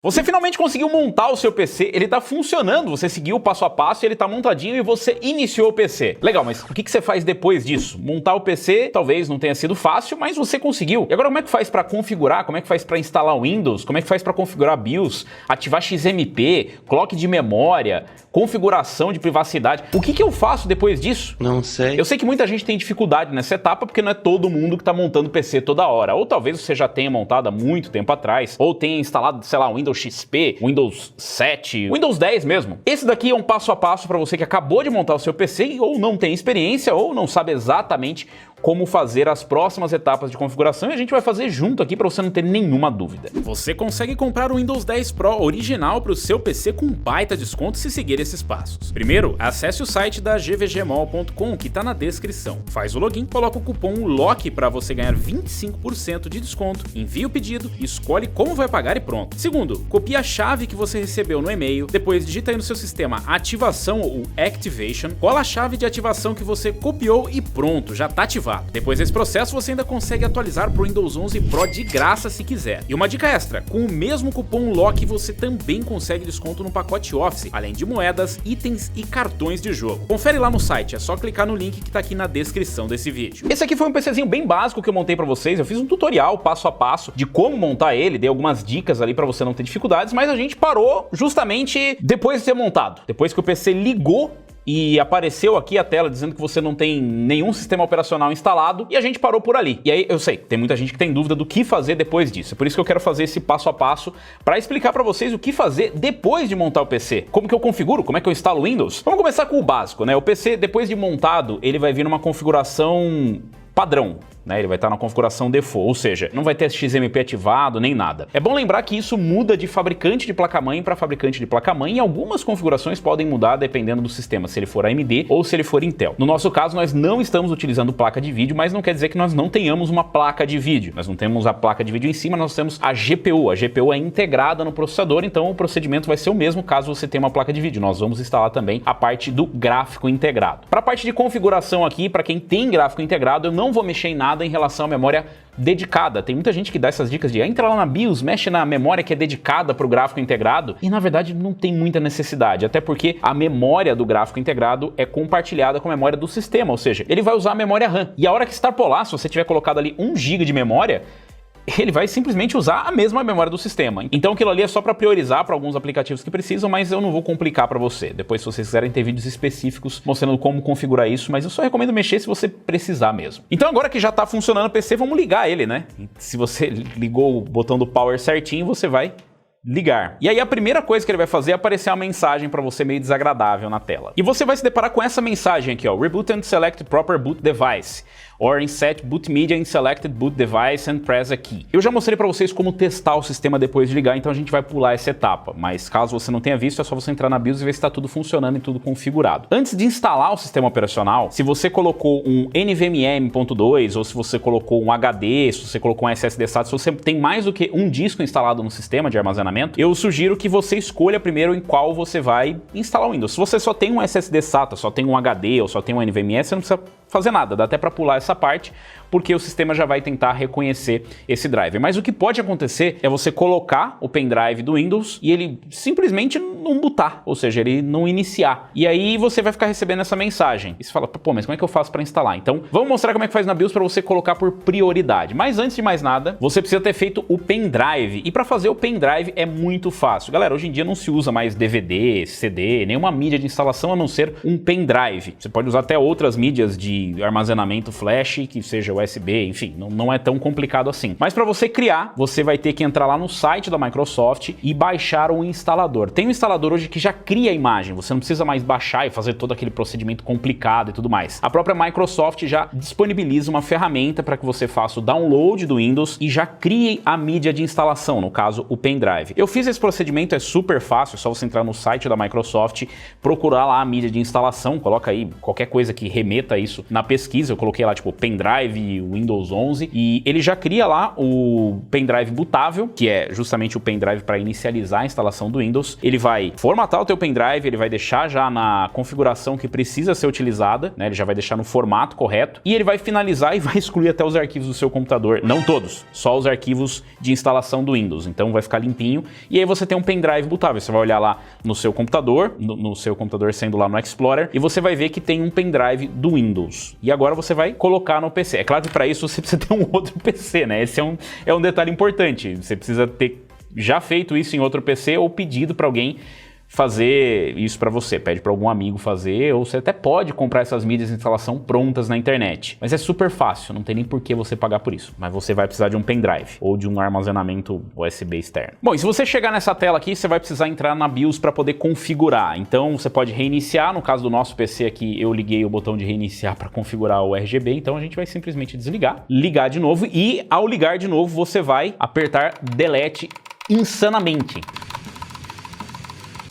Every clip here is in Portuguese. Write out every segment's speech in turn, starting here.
Você finalmente conseguiu montar o seu PC, ele tá funcionando, você seguiu o passo a passo, ele tá montadinho e você iniciou o PC. Legal, mas o que você faz depois disso? Montar o PC talvez não tenha sido fácil, mas você conseguiu. E agora como é que faz para configurar? Como é que faz para instalar o Windows? Como é que faz para configurar BIOS, ativar XMP, clock de memória, configuração de privacidade? O que eu faço depois disso? Não sei. Eu sei que muita gente tem dificuldade nessa etapa porque não é todo mundo que tá montando PC toda hora. Ou talvez você já tenha montado há muito tempo atrás, ou tenha instalado, sei lá, o Windows XP, Windows 7, Windows 10 mesmo. Esse daqui é um passo a passo para você que acabou de montar o seu PC ou não tem experiência ou não sabe exatamente como fazer as próximas etapas de configuração e a gente vai fazer junto aqui para você não ter nenhuma dúvida. Você consegue comprar o Windows 10 Pro original para o seu PC com baita desconto se seguir esses passos. Primeiro, acesse o site da gvgmall.com que está na descrição. Faz o login, coloca o cupom LOCK para você ganhar 25% de desconto, envia o pedido, escolhe como vai pagar e pronto. Segundo, copia a chave que você recebeu no e-mail, depois digita aí no seu sistema ativação ou activation, cola a chave de ativação que você copiou e pronto, já está ativado. Depois desse processo você ainda consegue atualizar para o Windows 11 Pro de graça se quiser. E uma dica extra, com o mesmo cupom LOCK você também consegue desconto no pacote Office, além de moedas, itens e cartões de jogo. Confere lá no site, é só clicar no link que está aqui na descrição desse vídeo. Esse aqui foi um PCzinho bem básico que eu montei para vocês, eu fiz um tutorial passo a passo de como montar ele, dei algumas dicas ali para você não ter dificuldades, mas a gente parou justamente depois de ter montado. Depois que o PC ligou e apareceu aqui a tela dizendo que você não tem nenhum sistema operacional instalado e a gente parou por ali. E aí eu sei, tem muita gente que tem dúvida do que fazer depois disso. É por isso que eu quero fazer esse passo a passo para explicar para vocês o que fazer depois de montar o PC. Como que eu configuro? Como é que eu instalo o Windows? Vamos começar com o básico, né? O PC, depois de montado, ele vai vir numa configuração padrão, né? Ele vai estar na configuração default, ou seja, não vai ter XMP ativado nem nada. É bom lembrar que isso muda de fabricante de placa-mãe para fabricante de placa-mãe e algumas configurações podem mudar dependendo do sistema, se ele for AMD ou se ele for Intel. No nosso caso, nós não estamos utilizando placa de vídeo, mas não quer dizer que nós não tenhamos uma placa de vídeo. Nós não temos a placa de vídeo em cima, nós temos a GPU. A GPU é integrada no processador, então o procedimento vai ser o mesmo caso você tenha uma placa de vídeo. Nós vamos instalar também a parte do gráfico integrado. Para a parte de configuração aqui, para quem tem gráfico integrado, eu não vou mexer em nada em relação à memória dedicada. Tem muita gente que dá essas dicas de entra lá na BIOS, mexe na memória que é dedicada para o gráfico integrado e na verdade não tem muita necessidade, até porque a memória do gráfico integrado é compartilhada com a memória do sistema, ou seja, ele vai usar a memória RAM. E a hora que extrapolar, se você tiver colocado ali 1 GB de memória, ele vai simplesmente usar a mesma memória do sistema. Então aquilo ali é só para priorizar para alguns aplicativos que precisam, mas eu não vou complicar para você. Depois, se vocês quiserem ter vídeos específicos mostrando como configurar isso, mas eu só recomendo mexer se você precisar mesmo. Então agora que já está funcionando o PC, vamos ligar ele, né? Se você ligou o botão do power certinho, você vai ligar. E aí a primeira coisa que ele vai fazer é aparecer uma mensagem para você meio desagradável na tela. E você vai se deparar com essa mensagem aqui, ó, Reboot and select proper boot device. Or insert boot media in selected boot device and press a key. Eu já mostrei para vocês como testar o sistema depois de ligar, então a gente vai pular essa etapa. Mas caso você não tenha visto, é só você entrar na BIOS e ver se está tudo funcionando e tudo configurado. Antes de instalar o sistema operacional, se você colocou um NVMe.2 ou se você colocou um HD, se você colocou um SSD SATA, se você tem mais do que um disco instalado no sistema de armazenamento, eu sugiro que você escolha primeiro em qual você vai instalar o Windows. Se você só tem um SSD SATA, só tem um HD ou só tem um NVMe, você não precisa fazer nada, dá até para pular essa parte, porque o sistema já vai tentar reconhecer esse driver. Mas o que pode acontecer é você colocar o pendrive do Windows e ele simplesmente não bootar, ou seja, ele não iniciar. E aí você vai ficar recebendo essa mensagem. E você fala, pô, mas como é que eu faço para instalar? Então, vamos mostrar como é que faz na BIOS para você colocar por prioridade. Mas antes de mais nada, você precisa ter feito o pendrive. E para fazer o pendrive é muito fácil. Galera, hoje em dia não se usa mais DVD, CD, nenhuma mídia de instalação a não ser um pendrive. Você pode usar até outras mídias de armazenamento flash, que seja USB, enfim, não é tão complicado assim. Mas para você criar, você vai ter que entrar lá no site da Microsoft e baixar um instalador. Tem um instalador hoje que já cria a imagem, você não precisa mais baixar e fazer todo aquele procedimento complicado e tudo mais. A própria Microsoft já disponibiliza uma ferramenta para que você faça o download do Windows e já crie a mídia de instalação, no caso o pendrive. Eu fiz esse procedimento, é super fácil, é só você entrar no site da Microsoft, procurar lá a mídia de instalação, coloca aí qualquer coisa que remeta a isso na pesquisa, eu coloquei lá tipo pendrive pendrive Windows 11 e ele já cria lá o pendrive bootável, que é justamente o pendrive para inicializar a instalação do Windows. Ele vai formatar o teu pendrive, ele vai deixar já na configuração que precisa ser utilizada, né? Ele já vai deixar no formato correto e ele vai finalizar e vai excluir até os arquivos do seu computador, não todos, só os arquivos de instalação do Windows. Então vai ficar limpinho e aí você tem um pendrive bootável. Você vai olhar lá no seu computador, no seu computador sendo lá no Explorer, e você vai ver que tem um pendrive do Windows. E agora você vai colocar no PC. É claro que para isso você precisa ter um outro PC, né? Esse é um detalhe importante. Você precisa ter já feito isso em outro PC ou pedido para alguém fazer isso para você, pede para algum amigo fazer, ou você até pode comprar essas mídias de instalação prontas na internet. Mas é super fácil, não tem nem por que você pagar por isso. Mas você vai precisar de um pendrive ou de um armazenamento USB externo. Bom, e se você chegar nessa tela aqui, você vai precisar entrar na BIOS para poder configurar. Então você pode reiniciar, no caso do nosso PC aqui, eu liguei o botão de reiniciar para configurar o RGB, então a gente vai simplesmente desligar, ligar de novo e ao ligar de novo você vai apertar Delete insanamente.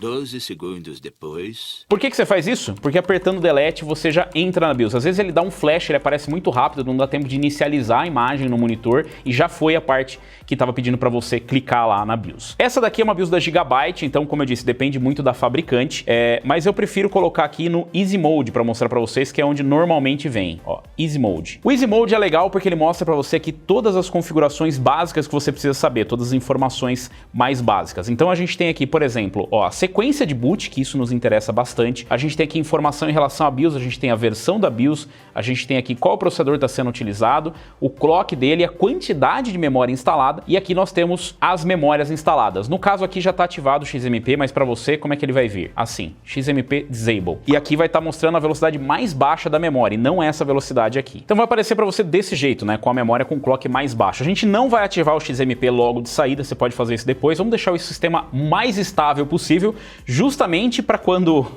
12 segundos depois... Por que você faz isso? Porque apertando Delete você já entra na BIOS. Às vezes ele dá um flash, ele aparece muito rápido, não dá tempo de inicializar a imagem no monitor e já foi a parte que estava pedindo para você clicar lá na BIOS. Essa daqui é uma BIOS da Gigabyte, então como eu disse, depende muito da fabricante, mas eu prefiro colocar aqui no Easy Mode para mostrar para vocês, que é onde normalmente vem, ó, Easy Mode. O Easy Mode é legal porque ele mostra para você aqui todas as configurações básicas que você precisa saber, todas as informações mais básicas. Então a gente tem aqui, por exemplo, ó, a sequência de boot, que isso nos interessa bastante. A gente tem aqui informação em relação à BIOS, a gente tem a versão da BIOS, a gente tem aqui qual processador está sendo utilizado, o clock dele, a quantidade de memória instalada e aqui nós temos as memórias instaladas. No caso aqui já está ativado o XMP, mas para você como é que ele vai vir? Assim, XMP Disable. E aqui vai estar mostrando a velocidade mais baixa da memória e não essa velocidade aqui. Então vai aparecer para você desse jeito, né, com a memória com clock mais baixo. A gente não vai ativar o XMP logo de saída, você pode fazer isso depois. Vamos deixar o sistema mais estável possível, justamente para quando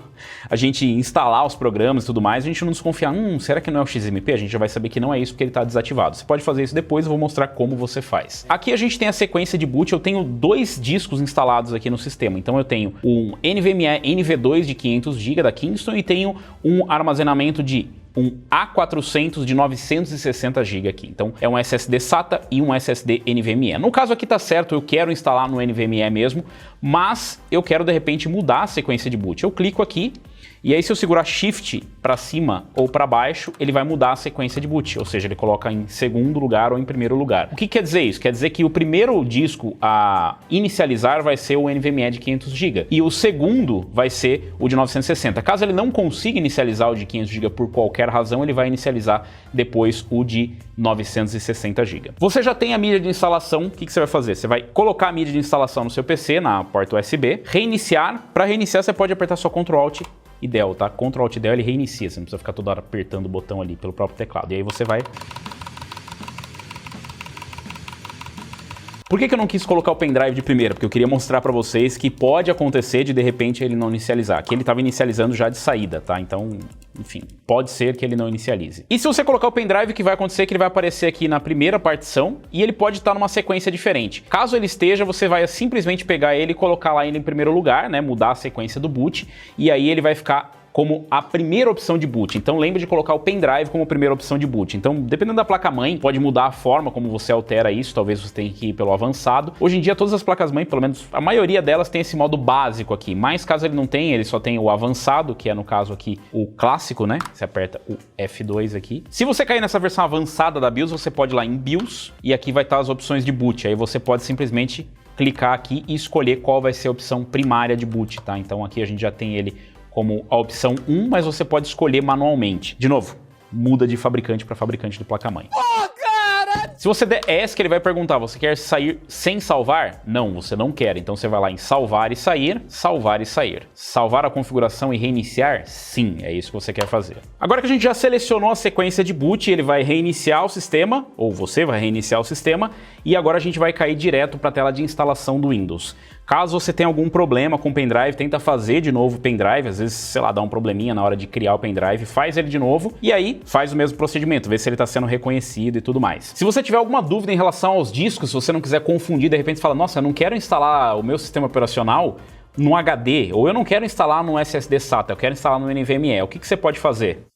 a gente instalar os programas e tudo mais, a gente não desconfiar, será que não é o XMP? A gente já vai saber que não é isso porque ele está desativado. Você pode fazer isso depois, eu vou mostrar como você faz. Aqui a gente tem a sequência de boot, eu tenho 2 discos instalados aqui no sistema. Então eu tenho um NVMe NV2 de 500 GB da Kingston e tenho um armazenamento de um A400 de 960 GB aqui. Então é um SSD SATA e um SSD NVMe. No caso aqui tá certo, eu quero instalar no NVMe mesmo, mas eu quero de repente mudar a sequência de boot. Eu clico aqui e aí se eu segurar Shift para cima ou para baixo, ele vai mudar a sequência de boot, ou seja, ele coloca em segundo lugar ou em primeiro lugar. O que quer dizer isso? Quer dizer que o primeiro disco a inicializar vai ser o NVMe de 500 GB e o segundo vai ser o de 960. Caso ele não consiga inicializar o de 500 GB por qualquer razão, ele vai inicializar depois o de 960 GB. Você já tem a mídia de instalação, o que você vai fazer? Você vai colocar a mídia de instalação no seu PC, na porta USB, reiniciar. Para reiniciar você pode apertar só Ctrl Alt e Del, tá? Ctrl Alt Del ele reinicia, você não precisa ficar toda hora apertando o botão ali pelo próprio teclado. E aí você vai... Por que eu não quis colocar o pendrive de primeira? Porque eu queria mostrar para vocês que pode acontecer de repente ele não inicializar. Aqui ele estava inicializando já de saída, tá? Então, enfim, pode ser que ele não inicialize. E se você colocar o pendrive, o que vai acontecer é que ele vai aparecer aqui na primeira partição e ele pode estar numa sequência diferente. Caso ele esteja, você vai simplesmente pegar ele e colocar lá ele em primeiro lugar, né? Mudar a sequência do boot e aí ele vai ficar como a primeira opção de boot. Então lembre de colocar o pendrive como primeira opção de boot. Então, dependendo da placa-mãe, pode mudar a forma como você altera isso, talvez você tenha que ir pelo avançado. Hoje em dia, todas as placas-mãe, pelo menos a maioria delas, tem esse modo básico aqui, mas caso ele não tenha, ele só tem o avançado, que é no caso aqui o clássico, né? Você aperta o F2 aqui. Se você cair nessa versão avançada da BIOS, você pode ir lá em BIOS e aqui vai estar as opções de boot. Aí você pode simplesmente clicar aqui e escolher qual vai ser a opção primária de boot, tá? Então aqui a gente já tem ele como a opção 1, mas você pode escolher manualmente. De novo, muda de fabricante para fabricante de placa-mãe. Se você der ESC, ele vai perguntar, você quer sair sem salvar? Não, você não quer. Então você vai lá em salvar e sair, salvar e sair. Salvar a configuração e reiniciar? Sim, é isso que você quer fazer. Agora que a gente já selecionou a sequência de boot, ele vai reiniciar o sistema, ou você vai reiniciar o sistema, e agora a gente vai cair direto para a tela de instalação do Windows. Caso você tenha algum problema com o pendrive, tenta fazer de novo o pendrive, às vezes, sei lá, dá um probleminha na hora de criar o pendrive, faz ele de novo e aí faz o mesmo procedimento, vê se ele está sendo reconhecido e tudo mais. Se você tiver alguma dúvida em relação aos discos, se você não quiser confundir, de repente você fala, nossa, eu não quero instalar o meu sistema operacional no HD, ou eu não quero instalar no SSD SATA, eu quero instalar no NVMe, o que você pode fazer?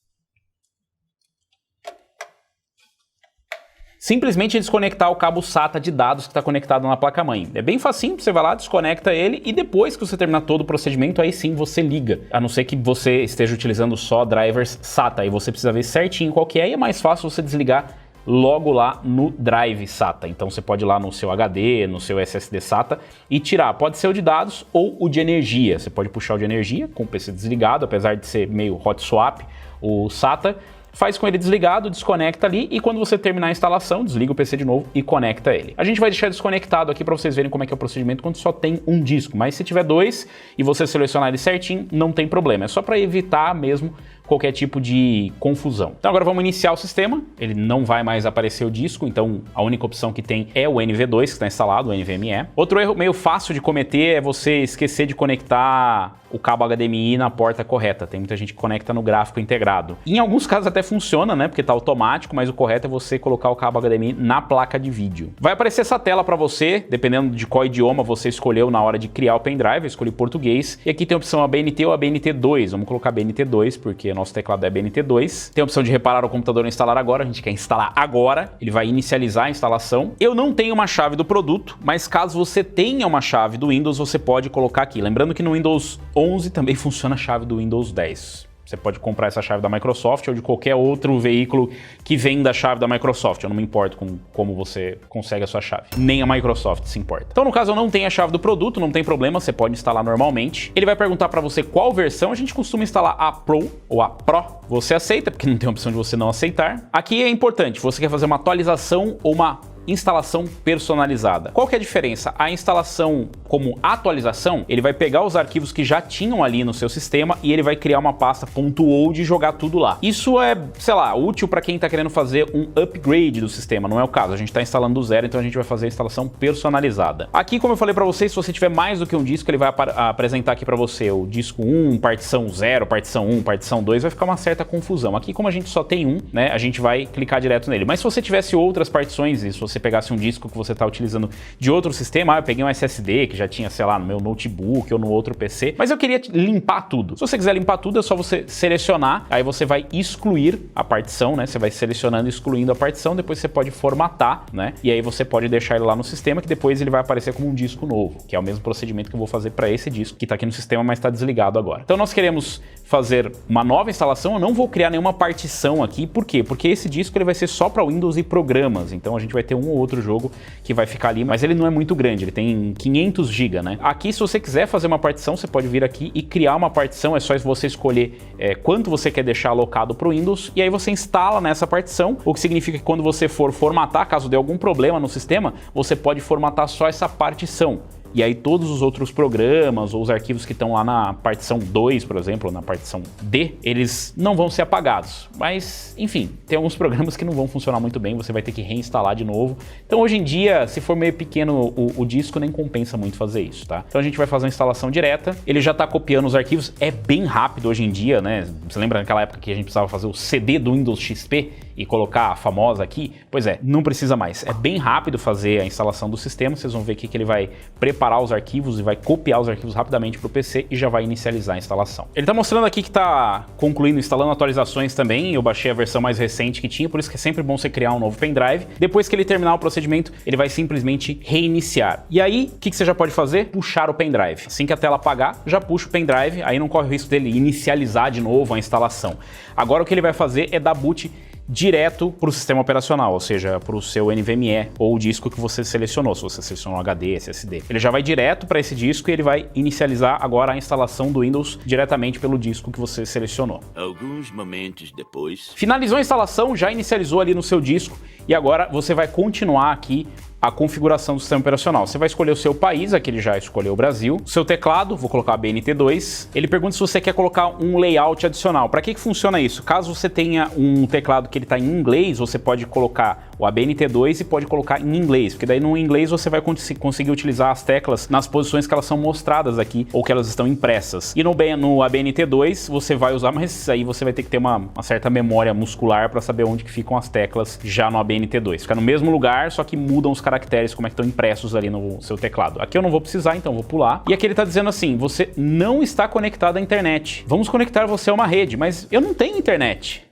simplesmente desconectar o cabo SATA de dados que está conectado na placa-mãe. É bem facinho, você vai lá, desconecta ele e depois que você terminar todo o procedimento, aí sim você liga. A não ser que você esteja utilizando só drivers SATA, aí você precisa ver certinho qual que é e é mais fácil você desligar logo lá no drive SATA. Então você pode ir lá no seu HD, no seu SSD SATA e tirar. Pode ser o de dados ou o de energia. Você pode puxar o de energia com o PC desligado, apesar de ser meio hot swap o SATA. Faz com ele desligado, desconecta ali e quando você terminar a instalação, desliga o PC de novo e conecta ele. A gente vai deixar desconectado aqui para vocês verem como é que é o procedimento quando só tem um disco, mas se tiver dois e você selecionar ele certinho, não tem problema. É só para evitar mesmo qualquer tipo de confusão. Então agora vamos iniciar o sistema, ele não vai mais aparecer o disco, então a única opção que tem é o NV2 que está instalado, o NVMe. Outro erro meio fácil de cometer é você esquecer de conectar o cabo HDMI na porta correta. Tem muita gente que conecta no gráfico integrado. Em alguns casos até funciona, né, porque tá automático, mas o correto é você colocar o cabo HDMI na placa de vídeo. Vai aparecer essa tela para você, dependendo de qual idioma você escolheu na hora de criar o pendrive. Eu escolhi português. E aqui tem a opção ABNT ou ABNT2. Vamos colocar ABNT2 porque nosso teclado é ABNT2. Tem a opção de reparar o computador e instalar agora. A gente quer instalar agora. Ele vai inicializar a instalação. Eu não tenho uma chave do produto, mas caso você tenha uma chave do Windows, você pode colocar aqui. Lembrando que no Windows 11 também funciona a chave do Windows 10. Você pode comprar essa chave da Microsoft ou de qualquer outro veículo que vem da chave da Microsoft. Eu não me importo com como você consegue a sua chave. Nem a Microsoft se importa. Então, no caso, eu não tenho a chave do produto, não tem problema, você pode instalar normalmente. Ele vai perguntar para você qual versão. A gente costuma instalar a Pro ou a Pro. Você aceita, porque não tem opção de você não aceitar. Aqui é importante, você quer fazer uma atualização ou uma instalação personalizada. Qual que é a diferença? A instalação como atualização, ele vai pegar os arquivos que já tinham ali no seu sistema e ele vai criar uma pasta .old e jogar tudo lá. Isso é, sei lá, útil para quem está querendo fazer um upgrade do sistema, não é o caso. A gente está instalando do zero, então a gente vai fazer a instalação personalizada. Aqui, como eu falei para vocês, se você tiver mais do que um disco, ele vai apresentar aqui para você o disco 1, partição 0, partição 1, partição 2, vai ficar uma certa confusão. Aqui, como a gente só tem um, né, a gente vai clicar direto nele. Mas se você tivesse outras partições e se você pegasse um disco que você está utilizando de outro sistema, eu peguei um SSD que já tinha, sei lá, no meu notebook ou no outro PC, mas eu queria limpar tudo. Se você quiser limpar tudo, é só você selecionar, aí você vai excluir a partição, né? Você vai selecionando e excluindo a partição, depois você pode formatar, né? E aí você pode deixar ele lá no sistema, que depois ele vai aparecer como um disco novo, que é o mesmo procedimento que eu vou fazer para esse disco, que está aqui no sistema, mas está desligado agora. Então nós queremos fazer uma nova instalação, eu não vou criar nenhuma partição aqui, por quê? Porque esse disco ele vai ser só para Windows e programas, então a gente vai ter um ou outro jogo que vai ficar ali, mas ele não é muito grande, ele tem 500 GB, né? Aqui, se você quiser fazer uma partição, você pode vir aqui e criar uma partição, é só você escolher quanto você quer deixar alocado para o Windows, e aí você instala nessa partição, o que significa que quando você for formatar, caso dê algum problema no sistema, você pode formatar só essa partição. E aí todos os outros programas ou os arquivos que estão lá na partição 2, por exemplo, ou na partição D, eles não vão ser apagados. Mas, enfim, tem alguns programas que não vão funcionar muito bem, você vai ter que reinstalar de novo. Então, hoje em dia, se for meio pequeno o disco, nem compensa muito fazer isso, tá? Então a gente vai fazer uma instalação direta, ele já está copiando os arquivos, é bem rápido hoje em dia, né? Você lembra naquela época que a gente precisava fazer o CD do Windows XP e colocar a famosa aqui? Pois é, não precisa mais. É bem rápido fazer a instalação do sistema, vocês vão ver aqui que ele vai preparar os arquivos e vai copiar os arquivos rapidamente para o PC e já vai inicializar a instalação. Ele está mostrando aqui que está concluindo, instalando atualizações também. Eu baixei a versão mais recente que tinha, por isso que é sempre bom você criar um novo pendrive. Depois que ele terminar o procedimento, ele vai simplesmente reiniciar. E aí, o que você já pode fazer? Puxar o pendrive. Assim que a tela apagar, já puxa o pendrive, aí não corre o risco dele inicializar de novo a instalação. Agora o que ele vai fazer é dar boot direto para o sistema operacional, ou seja, para o seu NVMe ou o disco que você selecionou, se você selecionou HD, SSD. Ele já vai direto para esse disco e ele vai inicializar agora a instalação do Windows diretamente pelo disco que você selecionou. Alguns momentos depois... Finalizou a instalação, já inicializou ali no seu disco e agora você vai continuar aqui a configuração do sistema operacional. Você vai escolher o seu país, aqui ele já escolheu o Brasil. O seu teclado, vou colocar BNT2. Ele pergunta se você quer colocar um layout adicional. Para que funciona isso? Caso você tenha um teclado que ele está em inglês, você pode colocar o ABNT2 e pode colocar em inglês, porque daí no inglês você vai conseguir utilizar as teclas nas posições que elas são mostradas aqui ou que elas estão impressas. E no ABNT2 você vai usar, mas aí você vai ter que ter uma certa memória muscular para saber onde que ficam as teclas já no ABNT2. Fica no mesmo lugar, só que mudam os caracteres como é que estão impressos ali no seu teclado. Aqui eu não vou precisar, então vou pular. E aqui ele está dizendo assim, você não está conectado à internet. Vamos conectar você a uma rede, mas eu não tenho internet.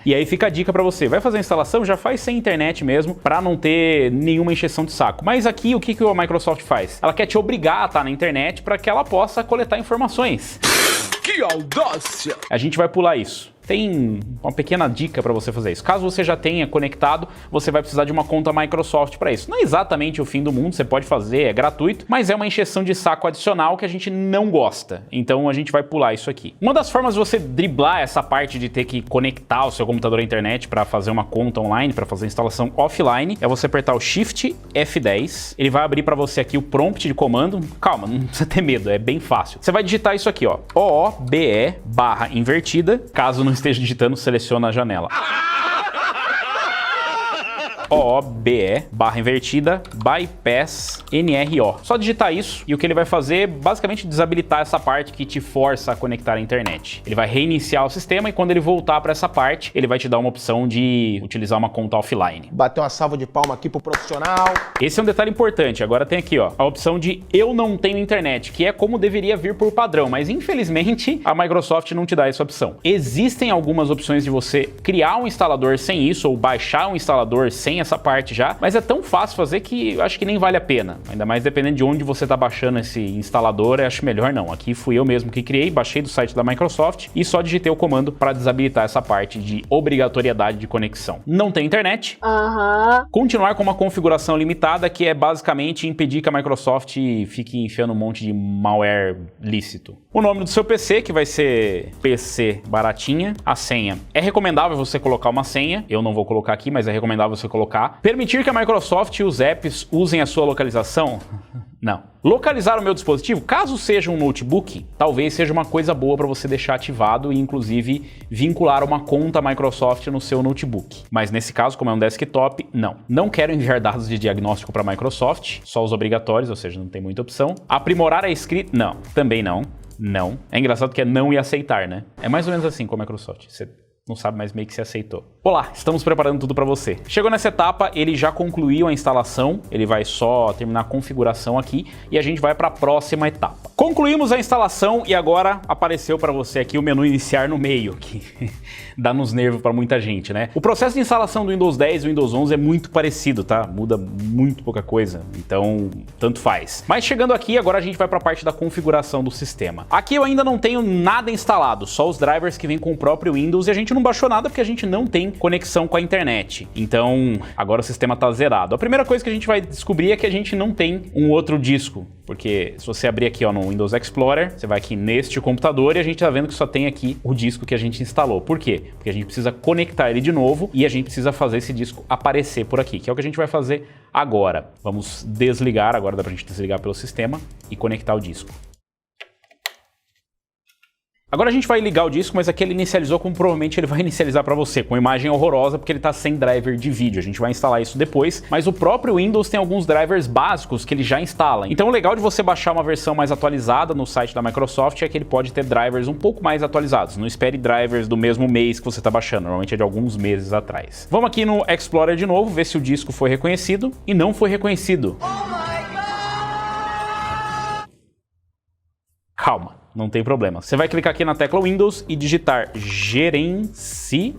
E aí fica a dica pra você, vai fazer a instalação, já faz sem internet mesmo, pra não ter nenhuma encheção de saco. Mas aqui o que a Microsoft faz? Ela quer te obrigar a estar na internet para que ela possa coletar informações. Que audácia! A gente vai pular isso. Tem uma pequena dica para você fazer isso. Caso você já tenha conectado, você vai precisar de uma conta Microsoft para isso. Não é exatamente o fim do mundo, você pode fazer, é gratuito, mas é uma encheção de saco adicional que a gente não gosta. Então a gente vai pular isso aqui. Uma das formas de você driblar essa parte de ter que conectar o seu computador à internet para fazer uma conta online, para fazer a instalação offline, é você apertar o Shift F10. Ele vai abrir para você aqui o prompt de comando. Calma, não precisa ter medo, é bem fácil. Você vai digitar isso aqui, ó, OOBE/invertida. Caso não esteja digitando, seleciona a janela. OOBE/invertida bypass NRO. Só digitar isso e o que ele vai fazer é basicamente desabilitar essa parte que te força a conectar à internet. Ele vai reiniciar o sistema e quando ele voltar para essa parte, ele vai te dar uma opção de utilizar uma conta offline. Bateu uma salva de palma aqui pro profissional. Esse é um detalhe importante. Agora tem aqui, ó, a opção de eu não tenho internet, que é como deveria vir por padrão, mas infelizmente a Microsoft não te dá essa opção. Existem algumas opções de você criar um instalador sem isso ou baixar um instalador sem essa parte já, mas é tão fácil fazer que eu acho que nem vale a pena. Ainda mais dependendo de onde você tá baixando esse instalador, eu acho melhor não. Aqui fui eu mesmo que criei, baixei do site da Microsoft e só digitei o comando para desabilitar essa parte de obrigatoriedade de conexão. Não tem internet. Continuar com uma configuração limitada, que é basicamente impedir que a Microsoft fique enfiando um monte de malware lícito. O nome do seu PC, que vai ser PC baratinha. A senha. É recomendável você colocar uma senha. Eu não vou colocar aqui, mas é recomendável você colocar. Permitir que a Microsoft e os apps usem a sua localização? Não. Localizar o meu dispositivo, caso seja um notebook, talvez seja uma coisa boa para você deixar ativado e inclusive vincular uma conta Microsoft no seu notebook. Mas nesse caso, como é um desktop, não. Não quero enviar dados de diagnóstico para a Microsoft, só os obrigatórios, ou seja, não tem muita opção. Aprimorar a escrita? Não, também não. Não. É engraçado que é não e aceitar, né? É mais ou menos assim com a Microsoft. Você não sabe, mas meio que se aceitou. Olá, estamos preparando tudo para você. Chegou nessa etapa, ele já concluiu a instalação, ele vai só terminar a configuração aqui e a gente vai para a próxima etapa. Concluímos a instalação e agora apareceu para você aqui o menu iniciar no meio, que dá nos nervos para muita gente, né? O processo de instalação do Windows 10 e Windows 11 é muito parecido, tá? Muda muito pouca coisa, então tanto faz. Mas chegando aqui, agora a gente vai para a parte da configuração do sistema. Aqui eu ainda não tenho nada instalado, só os drivers que vêm com o próprio Windows e a gente não baixou nada porque a gente não tem conexão com a internet. Então, agora o sistema tá zerado. A primeira coisa que a gente vai descobrir é que a gente não tem um outro disco, porque se você abrir aqui ó, no Windows Explorer, você vai aqui neste computador e a gente tá vendo que só tem aqui o disco que a gente instalou. Por quê? Porque a gente precisa conectar ele de novo e a gente precisa fazer esse disco aparecer por aqui, que é o que a gente vai fazer agora. Vamos desligar, agora dá pra gente desligar pelo sistema e conectar o disco. Agora a gente vai ligar o disco, mas aqui ele inicializou como provavelmente ele vai inicializar para você, com imagem horrorosa porque ele tá sem driver de vídeo. A gente vai instalar isso depois, mas o próprio Windows tem alguns drivers básicos que ele já instala. Então o legal de você baixar uma versão mais atualizada no site da Microsoft é que ele pode ter drivers um pouco mais atualizados. Não espere drivers do mesmo mês que você tá baixando, normalmente é de alguns meses atrás. Vamos aqui no Explorer de novo, ver se o disco foi reconhecido e não foi reconhecido. Calma. Não tem problema. Você vai clicar aqui na tecla Windows e digitar gerenciar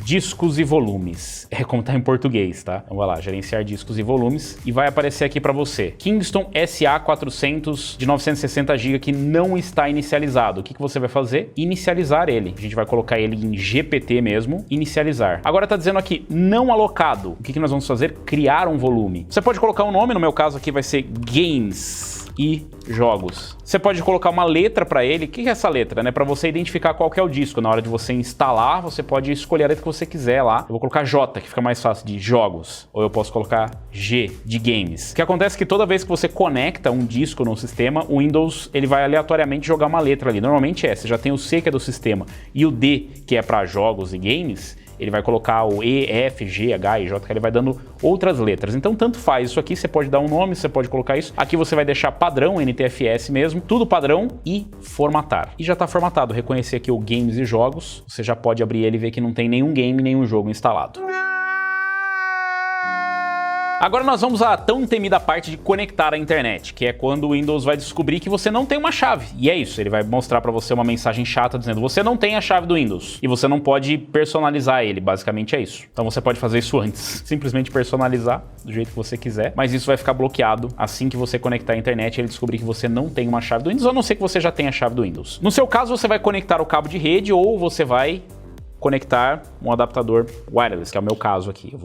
discos e volumes. É como tá em português, tá? Então vai lá, gerenciar discos e volumes e vai aparecer aqui para você. Kingston SA400 de 960 GB que não está inicializado. O que você vai fazer? Inicializar ele. A gente vai colocar ele em GPT mesmo, inicializar. Agora tá dizendo aqui, não alocado. O que nós vamos fazer? Criar um volume. Você pode colocar um nome, no meu caso aqui vai ser Games e jogos. Você pode colocar uma letra para ele. O que é essa letra, né? Para você identificar qual que é o disco. Na hora de você instalar, você pode escolher a letra que você quiser lá. Eu vou colocar J, que fica mais fácil, de jogos. Ou eu posso colocar G, de games. O que acontece é que toda vez que você conecta um disco no sistema, o Windows ele vai aleatoriamente jogar uma letra ali. Normalmente você já tem o C, que é do sistema, e o D, que é para jogos e games. Ele vai colocar o E, F, G, H e J, que ele vai dando outras letras. Então, tanto faz. Isso aqui você pode dar um nome, você pode colocar isso. Aqui você vai deixar padrão, NTFS mesmo, tudo padrão e formatar. E já está formatado. Reconhecer aqui o Games e Jogos. Você já pode abrir ele e ver que não tem nenhum game, nenhum jogo instalado. Agora nós vamos à tão temida parte de conectar a internet, que é quando o Windows vai descobrir que você não tem uma chave. E é isso, ele vai mostrar para você uma mensagem chata dizendo: você não tem a chave do Windows e você não pode personalizar ele, basicamente é isso. Então você pode fazer isso antes, simplesmente personalizar do jeito que você quiser, mas isso vai ficar bloqueado assim que você conectar a internet e ele descobrir que você não tem uma chave do Windows, a não ser que você já tenha a chave do Windows. No seu caso, você vai conectar o cabo de rede ou você vai conectar um adaptador wireless, que é o meu caso aqui.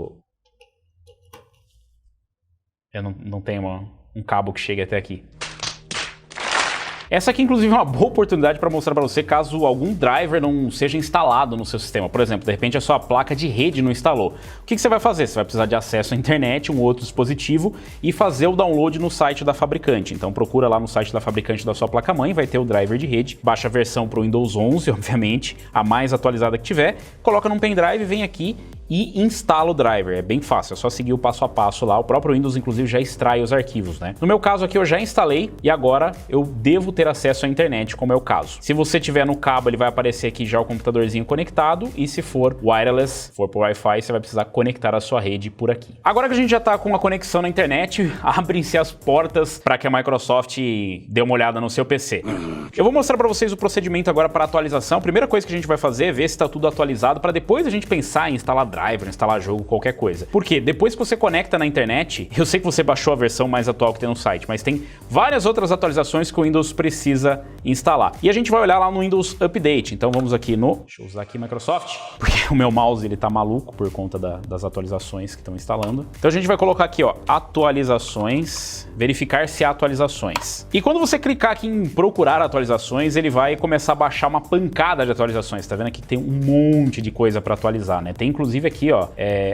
Eu não tenho um cabo que chegue até aqui. Essa aqui, inclusive, é uma boa oportunidade para mostrar para você caso algum driver não seja instalado no seu sistema. Por exemplo, de repente a sua placa de rede não instalou. O que você vai fazer? Você vai precisar de acesso à internet, um outro dispositivo e fazer o download no site da fabricante. Então procura lá no site da fabricante da sua placa-mãe, vai ter o driver de rede, baixa a versão para o Windows 11, obviamente, a mais atualizada que tiver, coloca num pendrive, vem aqui e instala o driver. É bem fácil, é só seguir o passo a passo lá. O próprio Windows, inclusive, já extrai os arquivos, né? No meu caso aqui, eu já instalei e agora eu devo ter acesso à internet, como é o caso. Se você tiver no cabo, ele vai aparecer aqui já o computadorzinho conectado e se for wireless, for por Wi-Fi, você vai precisar conectar a sua rede por aqui. Agora que a gente já tá com a conexão na internet, abrem-se as portas para que a Microsoft dê uma olhada no seu PC. Eu vou mostrar para vocês o procedimento agora para atualização. A primeira coisa que a gente vai fazer é ver se está tudo atualizado para depois a gente pensar em instalar driver, instalar jogo, qualquer coisa. Porque depois que você conecta na internet, eu sei que você baixou a versão mais atual que tem no site, mas tem várias outras atualizações que o Windows precisa instalar. E a gente vai olhar lá no Windows Update. Então vamos aqui no... Deixa eu usar aqui Microsoft, porque o meu mouse ele tá maluco por conta das atualizações que estão instalando. Então a gente vai colocar aqui, ó, atualizações, verificar se há atualizações. E quando você clicar aqui em procurar atualizações, ele vai começar a baixar uma pancada de atualizações. Tá vendo aqui que tem um monte de coisa para atualizar, né? Tem inclusive aqui, ó,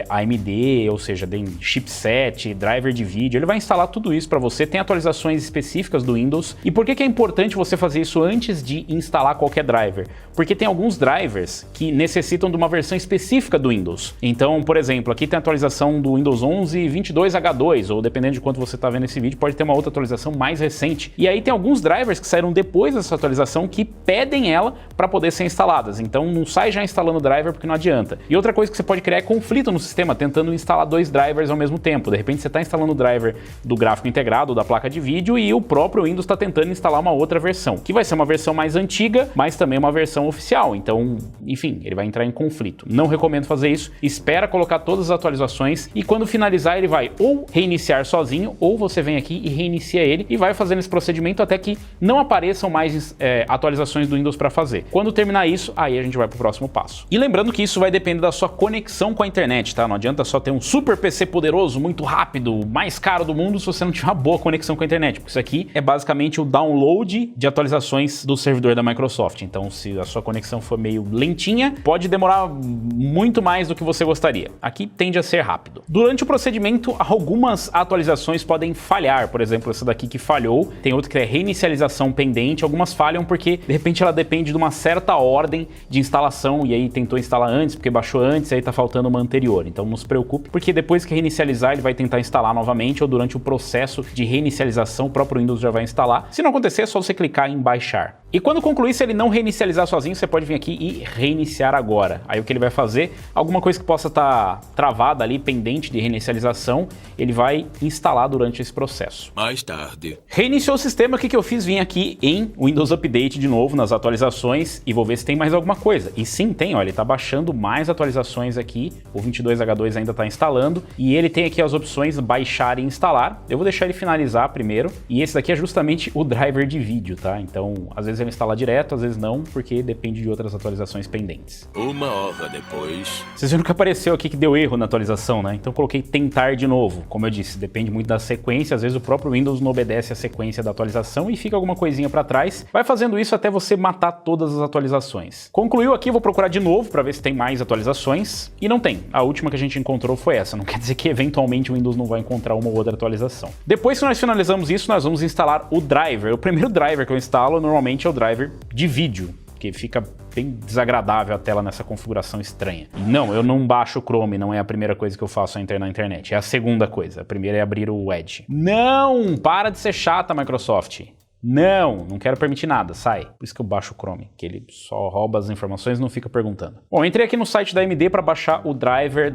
AMD, ou seja, tem chipset, driver de vídeo, ele vai instalar tudo isso para você, tem atualizações específicas do Windows. E por que é importante você fazer isso antes de instalar qualquer driver? Porque tem alguns drivers que necessitam de uma versão específica do Windows. Então, por exemplo, aqui tem a atualização do Windows 11 22H2, ou dependendo de quanto você está vendo esse vídeo, pode ter uma outra atualização mais recente. E aí tem alguns drivers que saíram depois dessa atualização que pedem ela para poder ser instaladas. Então não sai já instalando o driver porque não adianta. E outra coisa que você pode criar é conflito no sistema, tentando instalar dois drivers ao mesmo tempo. De repente você está instalando o driver do gráfico integrado, da placa de vídeo, e o próprio Windows está tentando instalar uma outra versão, que vai ser uma versão mais antiga, mas também uma versão oficial. Então, enfim, ele vai entrar em conflito. Não recomendo fazer isso. Espera colocar todas as atualizações e quando finalizar ele vai ou reiniciar sozinho, ou você vem aqui e reinicia ele e vai fazendo esse procedimento até que não apareçam mais atualizações do Windows para fazer. Quando terminar isso, aí a gente vai para o próximo passo. E lembrando que isso vai depender da sua conexão com a internet, tá? Não adianta só ter um super PC poderoso, muito rápido, mais caro do mundo se você não tiver uma boa conexão com a internet, porque isso aqui é basicamente o download de atualizações do servidor da Microsoft. Então, se a sua conexão for meio lentinha, pode demorar muito mais do que você gostaria. Aqui tende a ser rápido. Durante o procedimento, algumas atualizações podem falhar. Por exemplo, essa daqui que falhou, tem outra que é reinicialização pendente. Algumas falham porque, de repente, ela depende de uma certa ordem de instalação e aí tentou instalar antes, porque baixou antes, aí tá faltando uma anterior. Então não se preocupe, porque depois que reinicializar, ele vai tentar instalar novamente ou durante o processo de reinicialização, o próprio Windows já vai instalar. Se não acontecer, é só você clicar em baixar. E quando concluir, se ele não reinicializar sozinho, você pode vir aqui e reiniciar agora. Aí o que ele vai fazer, alguma coisa que possa estar travada ali, pendente de reinicialização, ele vai instalar durante esse processo. Mais tarde. Reiniciou o sistema, o que eu fiz? Vim aqui em Windows Update de novo, nas atualizações, e vou ver se tem mais alguma coisa. E sim, tem, ó, ele tá baixando mais atualizações aqui, o 22H2 ainda tá instalando, e ele tem aqui as opções baixar e instalar. Eu vou deixar ele finalizar primeiro, e esse daqui é justamente o driver de vídeo, tá? Então, às vezes ele instala direto, às vezes não, porque depende de outras atualizações pendentes. Uma hora depois. Vocês viram que apareceu aqui que deu erro na atualização, né? Então eu coloquei tentar de novo. Como eu disse, depende muito da sequência, às vezes o próprio Windows não obedece a sequência da atualização e fica alguma coisinha para trás. Vai fazendo isso até você matar todas as atualizações. Concluiu aqui, vou procurar de novo para ver se tem mais atualizações. E não tem. A última que a gente encontrou foi essa. Não quer dizer que eventualmente o Windows não vai encontrar uma ou outra atualização. Depois que nós finalizamos isso, nós vamos instalar o driver. O primeiro driver que eu instalo normalmente é o driver de vídeo, que fica bem desagradável a tela nessa configuração estranha. E não, eu não baixo o Chrome, não é a primeira coisa que eu faço ao entrar na internet. É a segunda coisa. A primeira é abrir o Edge. Não! Para de ser chata, Microsoft. Não quero permitir nada, sai. Por isso que eu baixo o Chrome, que ele só rouba as informações e não fica perguntando. Bom, entrei aqui no site da AMD para baixar o driver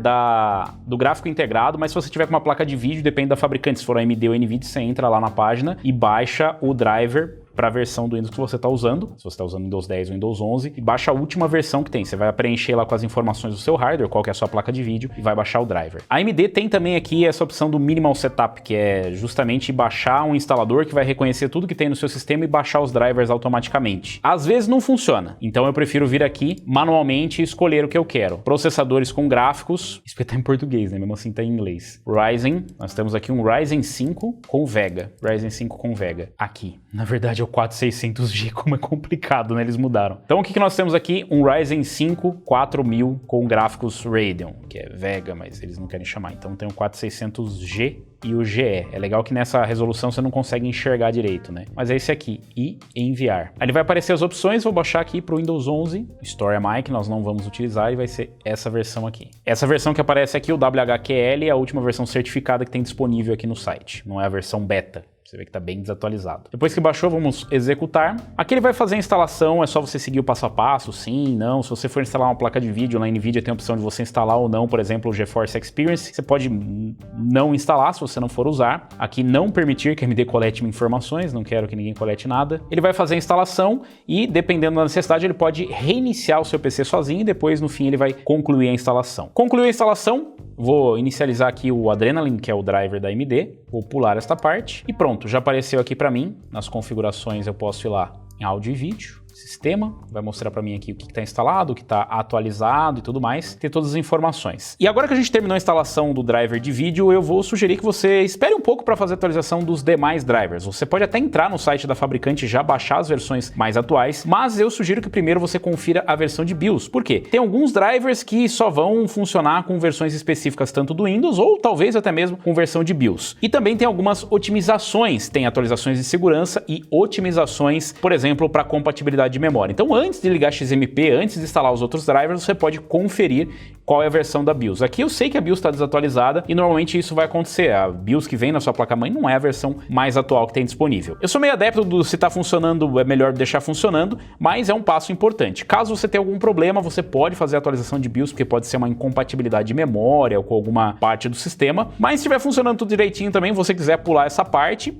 do gráfico integrado, mas se você tiver com uma placa de vídeo, depende da fabricante. Se for AMD ou NVIDIA, você entra lá na página e baixa o driver para a versão do Windows que você está usando, se você está usando Windows 10 ou Windows 11, e baixa a última versão que tem. Você vai preencher lá com as informações do seu hardware, qual que é a sua placa de vídeo, e vai baixar o driver. A AMD tem também aqui essa opção do Minimal Setup, que é justamente baixar um instalador que vai reconhecer tudo que tem no seu sistema e baixar os drivers automaticamente. Às vezes não funciona, então eu prefiro vir aqui manualmente e escolher o que eu quero. Processadores com gráficos, isso tá em português, né? Mesmo assim tá em inglês. Ryzen, nós temos aqui um Ryzen 5 com Vega. Ryzen 5 com Vega. Aqui, na verdade é o 4600G, como é complicado, né? Eles mudaram. Então o que nós temos aqui? Um Ryzen 5 4000 com gráficos Radeon, que é Vega, mas eles não querem chamar. Então tem o 4600G e o GE. É legal que nessa resolução você não consegue enxergar direito, né? Mas é esse aqui, e enviar. Aí ele vai aparecer as opções, vou baixar aqui para o Windows 11, Story MI, que nós não vamos utilizar, e vai ser essa versão aqui. Essa versão que aparece aqui, o WHQL, é a última versão certificada que tem disponível aqui no site, não é a versão beta. Você vê que está bem desatualizado. Depois que baixou, vamos executar. Aqui ele vai fazer a instalação, é só você seguir o passo a passo, sim, não. Se você for instalar uma placa de vídeo, na NVIDIA tem a opção de você instalar ou não, por exemplo, o GeForce Experience. Você pode não instalar se você não for usar. Aqui não permitir que a AMD colete informações, não quero que ninguém colete nada. Ele vai fazer a instalação e, dependendo da necessidade, ele pode reiniciar o seu PC sozinho e depois, no fim, ele vai concluir a instalação. Concluiu a instalação, vou inicializar aqui o Adrenaline, que é o driver da AMD. Vou pular esta parte e pronto, já apareceu aqui para mim. Nas configurações eu posso ir lá em áudio e vídeo, sistema, vai mostrar para mim aqui o que está instalado, o que está atualizado e tudo mais, ter todas as informações. E agora que a gente terminou a instalação do driver de vídeo, eu vou sugerir que você espere um pouco para fazer a atualização dos demais drivers. Você pode até entrar no site da fabricante e já baixar as versões mais atuais, mas eu sugiro que primeiro você confira a versão de BIOS. Por quê? Tem alguns drivers que só vão funcionar com versões específicas tanto do Windows ou talvez até mesmo com versão de BIOS. E também tem algumas otimizações, tem atualizações de segurança e otimizações, por exemplo, para compatibilidade de memória. Então, antes de ligar XMP, antes de instalar os outros drivers, você pode conferir qual é a versão da BIOS. Aqui eu sei que a BIOS está desatualizada e normalmente isso vai acontecer. A BIOS que vem na sua placa-mãe não é a versão mais atual que tem disponível. Eu sou meio adepto do se está funcionando, é melhor deixar funcionando, mas é um passo importante. Caso você tenha algum problema, você pode fazer a atualização de BIOS, porque pode ser uma incompatibilidade de memória ou com alguma parte do sistema. Mas se estiver funcionando tudo direitinho também, você quiser pular essa parte,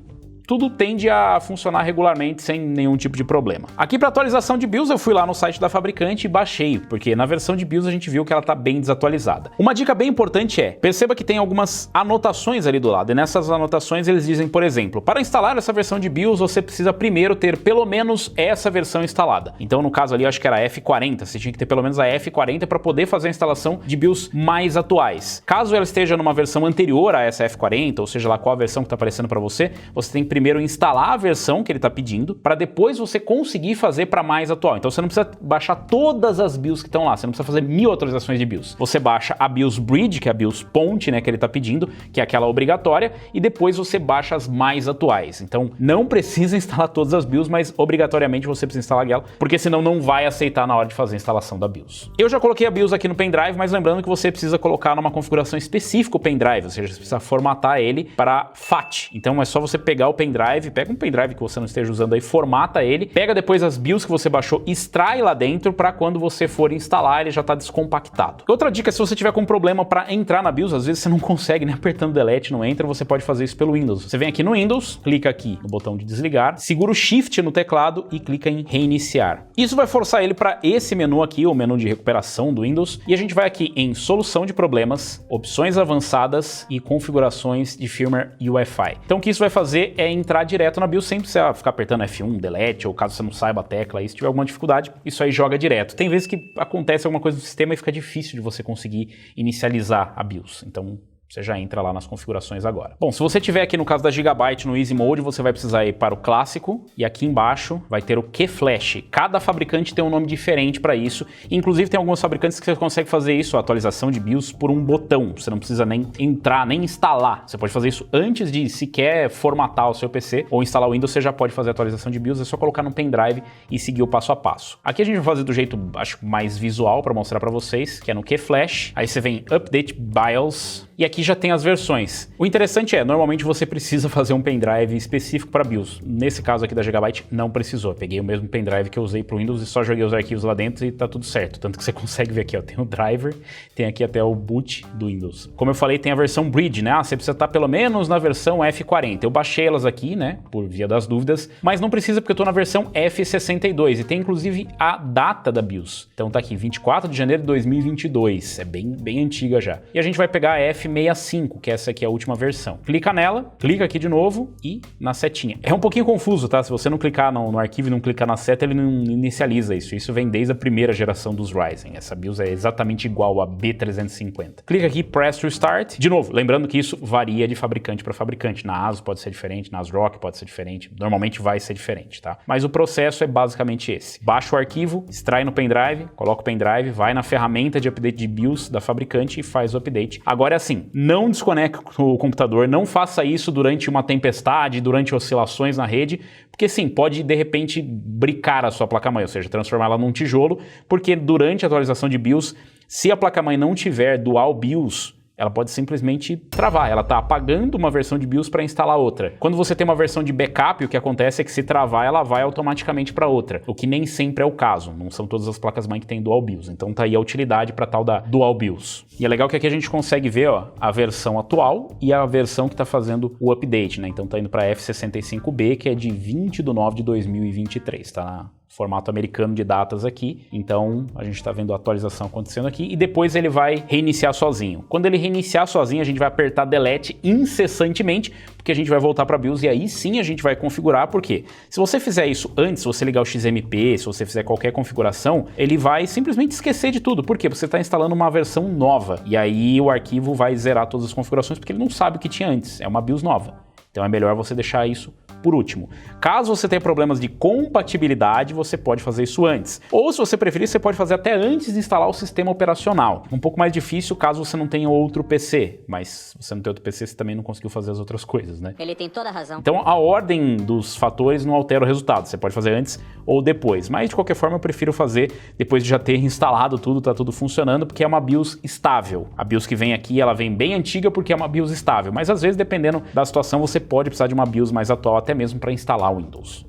tudo tende a funcionar regularmente sem nenhum tipo de problema. Aqui para atualização de BIOS eu fui lá no site da fabricante e baixei, porque na versão de BIOS a gente viu que ela está bem desatualizada. Uma dica bem importante é, perceba que tem algumas anotações ali do lado, e nessas anotações eles dizem, por exemplo, para instalar essa versão de BIOS você precisa primeiro ter pelo menos essa versão instalada. Então no caso ali eu acho que era a F40, você tinha que ter pelo menos a F40 para poder fazer a instalação de BIOS mais atuais. Caso ela esteja numa versão anterior a essa F40, ou seja lá qual a versão que está aparecendo para você, você tem que primeiro instalar a versão que ele está pedindo, para depois você conseguir fazer para mais atual. Então você não precisa baixar todas as BIOS que estão lá, você não precisa fazer 1000 atualizações de BIOS. Você baixa a BIOS Bridge, que é a BIOS Ponte, né, que ele está pedindo, que é aquela obrigatória, e depois você baixa as mais atuais. Então não precisa instalar todas as BIOS, mas obrigatoriamente você precisa instalar ela, porque senão não vai aceitar na hora de fazer a instalação da BIOS. Eu já coloquei a BIOS aqui no pendrive, mas lembrando que você precisa colocar numa configuração específica o pendrive, ou seja, você precisa formatar ele para FAT. Então é só você pegar o pendrive, pega um pendrive que você não esteja usando aí, formata ele, pega depois as BIOS que você baixou, extrai lá dentro para quando você for instalar ele já tá descompactado. Outra dica, se você tiver com problema para entrar na BIOS, às vezes você não consegue, né, apertando delete, não entra, você pode fazer isso pelo Windows. Você vem aqui no Windows, clica aqui no botão de desligar, segura o Shift no teclado e clica em reiniciar. Isso vai forçar ele para esse menu aqui, o menu de recuperação do Windows, e a gente vai aqui em solução de problemas, opções avançadas e configurações de firmware e Wi-Fi. Então o que isso vai fazer é entrar direto na BIOS sem precisar ficar apertando F1, delete, ou caso você não saiba a tecla aí, se tiver alguma dificuldade, isso aí joga direto. Tem vezes que acontece alguma coisa no sistema e fica difícil de você conseguir inicializar a BIOS. Então você já entra lá nas configurações agora. Bom, se você tiver aqui no caso da Gigabyte no Easy Mode, você vai precisar ir para o clássico e aqui embaixo vai ter o QFlash. Cada fabricante tem um nome diferente para isso. Inclusive tem alguns fabricantes que você consegue fazer isso, a atualização de BIOS por um botão. Você não precisa nem entrar, nem instalar. Você pode fazer isso antes de sequer formatar o seu PC ou instalar o Windows, você já pode fazer a atualização de BIOS, é só colocar no pendrive e seguir o passo a passo. Aqui a gente vai fazer do jeito, acho, mais visual para mostrar para vocês, que é no QFlash. Aí você vem Update BIOS. e aqui já tem as versões. O interessante é, normalmente você precisa fazer um pendrive específico para BIOS. Nesse caso aqui da Gigabyte, não precisou. Peguei o mesmo pendrive que eu usei para o Windows e só joguei os arquivos lá dentro e tá tudo certo. Tanto que você consegue ver aqui, ó, tem o driver, tem aqui até o boot do Windows. Como eu falei, tem a versão Bridge, né? Você precisa estar pelo menos na versão F40. Eu baixei elas aqui, né, por via das dúvidas, mas não precisa porque eu tô na versão F62 e tem inclusive a data da BIOS. Então tá aqui, 24 de janeiro de 2022. É bem antiga já. E a gente vai pegar a F65, que essa aqui é a última versão. Clica nela, clica aqui de novo e na setinha. É um pouquinho confuso, tá? Se você não clicar no arquivo e não clicar na seta, ele não inicializa isso. Isso vem desde a primeira geração dos Ryzen. Essa BIOS é exatamente igual a B350. Clica aqui, Press Restart. De novo, lembrando que isso varia de fabricante para fabricante. Na ASUS pode ser diferente, na ASRock pode ser diferente. Normalmente vai ser diferente, tá? Mas o processo é basicamente esse. Baixa o arquivo, extrai no pendrive, coloca o pendrive, vai na ferramenta de update de BIOS da fabricante e faz o update. Agora é assim, não desconecte o computador, não faça isso durante uma tempestade, durante oscilações na rede, porque sim, pode de repente bricar a sua placa-mãe, ou seja, transformá-la num tijolo, porque durante a atualização de BIOS, se a placa-mãe não tiver dual BIOS, ela pode simplesmente travar. Ela está apagando uma versão de BIOS para instalar outra. Quando você tem uma versão de backup, o que acontece é que se travar, ela vai automaticamente para outra, o que nem sempre é o caso. Não são todas as placas-mãe que têm Dual BIOS. Então tá aí a utilidade para tal da Dual BIOS. E é legal que aqui a gente consegue ver, ó, a versão atual e a versão que está fazendo o update, né? Então tá indo para F65B, que é de 20 de 9 de 2023, tá na formato americano de datas aqui, então a gente está vendo a atualização acontecendo aqui e depois ele vai reiniciar sozinho. Quando ele reiniciar sozinho, a gente vai apertar Delete incessantemente, porque a gente vai voltar para a BIOS e aí sim a gente vai configurar, porque se você fizer isso antes, se você ligar o XMP, se você fizer qualquer configuração, ele vai simplesmente esquecer de tudo, porque você está instalando uma versão nova e aí o arquivo vai zerar todas as configurações porque ele não sabe o que tinha antes, é uma BIOS nova. Então é melhor você deixar isso por último. Caso você tenha problemas de compatibilidade, você pode fazer isso antes. Ou se você preferir, você pode fazer até antes de instalar o sistema operacional. Um pouco mais difícil caso você não tenha outro PC, mas se você não tem outro PC, você também não conseguiu fazer as outras coisas, né? Ele tem toda a razão. Então a ordem dos fatores não altera o resultado. Você pode fazer antes ou depois, mas de qualquer forma eu prefiro fazer depois de já ter instalado tudo, tá tudo funcionando, porque é uma BIOS estável. A BIOS que vem aqui, ela vem bem antiga porque é uma BIOS estável, mas às vezes dependendo da situação você pode precisar de uma BIOS mais atual até mesmo para instalar o Windows.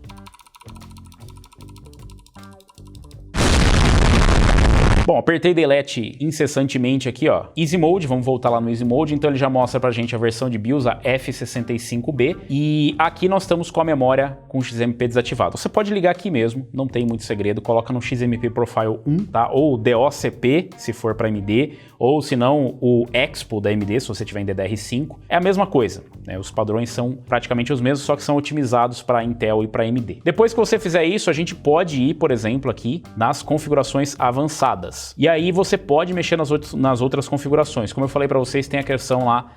Bom, apertei Delete incessantemente aqui, ó. Easy Mode, vamos voltar lá no Easy Mode, então ele já mostra pra gente a versão de BIOS, a F65B, e aqui nós estamos com a memória com o XMP desativado. Você pode ligar aqui mesmo, não tem muito segredo, coloca no XMP Profile 1, tá? Ou DOCP, se for para AMD, ou se não o Expo da AMD, se você tiver em DDR5. É a mesma coisa, né? Os padrões são praticamente os mesmos, só que são otimizados para Intel e para AMD. Depois que você fizer isso, a gente pode ir, por exemplo, aqui nas configurações avançadas. E aí você pode mexer nas outras configurações. Como eu falei para vocês, tem a questão lá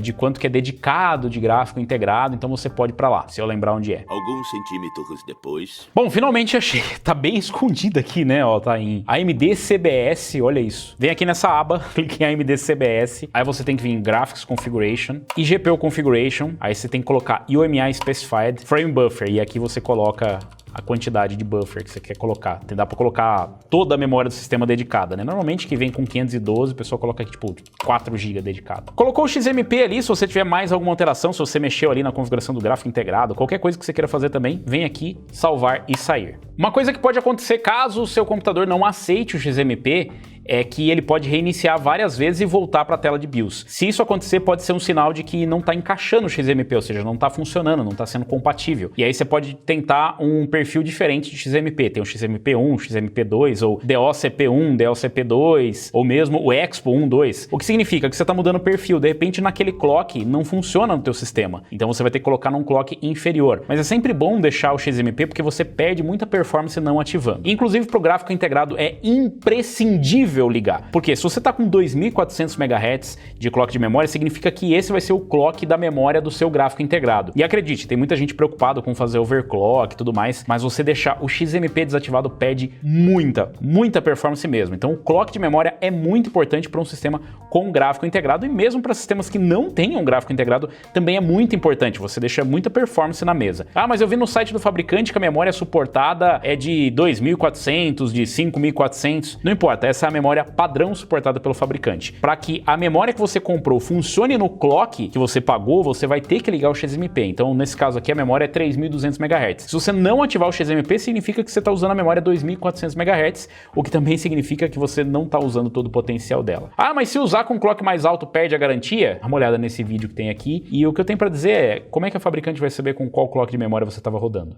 de quanto que é dedicado de gráfico integrado, então você pode ir para lá, se eu lembrar onde é. Alguns centímetros depois... Bom, finalmente achei. Tá bem escondido aqui, né? Ó, tá em AMD CBS, olha isso. Vem aqui nessa aba, clique em AMD CBS, aí você tem que vir em Graphics Configuration e GPU Configuration, aí você tem que colocar UMI Specified Frame Buffer, e aqui você coloca a quantidade de buffer que você quer colocar. Dá para colocar toda a memória do sistema dedicada, né? Normalmente que vem com 512, o pessoal coloca aqui, tipo, 4 GB dedicado. Colocou o XMP ali, se você tiver mais alguma alteração, se você mexeu ali na configuração do gráfico integrado, qualquer coisa que você queira fazer também, vem aqui, salvar e sair. Uma coisa que pode acontecer caso o seu computador não aceite o XMP é que ele pode reiniciar várias vezes e voltar para a tela de BIOS. Se isso acontecer, pode ser um sinal de que não está encaixando o XMP, ou seja, não está funcionando, não está sendo compatível. E aí você pode tentar um perfil diferente de XMP. Tem o XMP1, XMP2, ou DOCP1, DOCP2, ou mesmo o Expo 1, 2. O que significa que você está mudando o perfil. De repente, naquele clock não funciona no teu sistema. Então você vai ter que colocar num clock inferior. Mas é sempre bom deixar o XMP porque você perde muita performance não ativando. Inclusive, para o gráfico integrado é imprescindível ligar. Porque se você está com 2400 MHz de clock de memória, significa que esse vai ser o clock da memória do seu gráfico integrado. E acredite, tem muita gente preocupada com fazer overclock e tudo mais, mas você deixar o XMP desativado perde muita performance mesmo. Então o clock de memória é muito importante para um sistema com gráfico integrado e mesmo para sistemas que não tenham gráfico integrado também é muito importante. Você deixa muita performance na mesa. Ah, mas eu vi no site do fabricante que a memória suportada é de 2400, de 5400. Não importa, essa é a memória memória padrão suportada pelo fabricante. Para que a memória que você comprou funcione no clock que você pagou, você vai ter que ligar o XMP. Então, nesse caso aqui, a memória é 3.200 MHz. Se você não ativar o XMP, significa que você está usando a memória 2.400 MHz, o que também significa que você não está usando todo o potencial dela. Ah, mas se usar com clock mais alto, perde a garantia? Dá uma olhada nesse vídeo que tem aqui. E o que eu tenho para dizer é, como é que a fabricante vai saber com qual clock de memória você estava rodando?